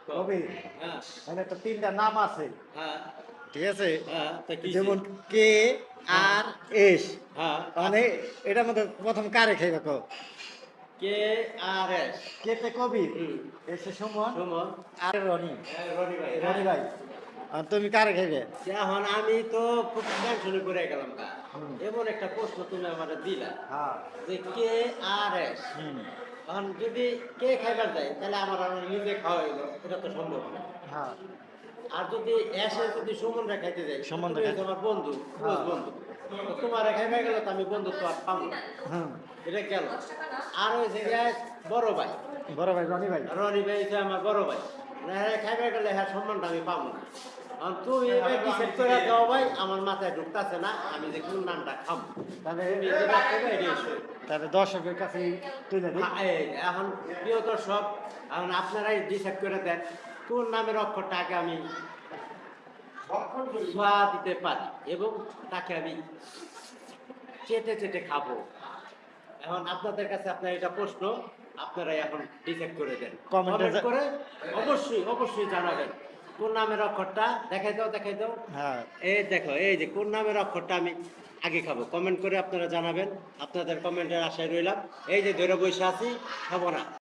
কবি হ্যাঁ মানে তো তিনটা নাম আছে, হ্যাঁ ঠিক আছে? হ্যাঁ তা কি যেমন কে হ্যাঁ আর এস, হ্যাঁ মানে এটার মধ্যে প্রথম কারে খাইবে কো? কে আর এস কেতে কবির, হুম এসে সুমন, সুমন আর রনি, রনি ভাই রনি ভাই। আর তুমি কারে খাইবে? এখন আমি তো খুব টেনশনে করে গেলাম গা হুম। এমন একটা প্রশ্ন তুমি আমার দিলা হ্যাঁ। যে কে আর এস হুম। এখন যদি কে খাইবার যায় তাহলে আমার আর নিজে খাওয়া হইলো এটা তো সম্ভব না হ্যাঁ। আর যদি এসে যদি সুমনরা খাইতে যাই তাহলে সম্বন্ধে তুমি খাই। হচ্ছে আমার বন্ধু ক্লোজ হ্যাঁ। বন্ধু তো তোমার খাইবে গেলে তো আমি বন্ধু তো আর পাবো না হুম। এটা গেল আর ওই জায়গায় বড় ভাই বড় ভাই রনি ভাই। রনি ভাই হচ্ছে আমার বড় ভাই না হ্যাঁ খাইবে গেলে হ্যাঁ সম্মানটা আমি পাবো না কারণ তুমি এবার ডিসাইড করে দাও ভাই আমার মাথায় ঢুকতেছে না আমি যে কোন নামটা খাবো তাহলে তুমি যেটা খাইবে এটাই সই। তাহলে দর্শকের কাছে তুলে দিই। এখন প্রিয় দর্শক এখন আপনারাই ডিসাইড করে দেন কোন নামের অক্ষরটা আগে আমি ছোঁয়া দিতে পারি এবং তাকে আমি চেটে চেটে খাবো এখন আপনাদের কাছে আপনার এটা প্রশ্ন আপনারাই এখন ডিসাইড করে দেন কমেন্টে কমেন্ট করে অবশ্যই অবশ্যই জানাবেন কোন নামের অক্ষরটা দেখাই দাও হ্যাঁ। এই দেখো এই যে কোন নামের অক্ষরটা আমি আগে খাবো কমেন্ট করে আপনারা জানাবেন আপনাদের কমেন্টের আশায় রইলাম এই যে ধরে বসে আছি খাবো না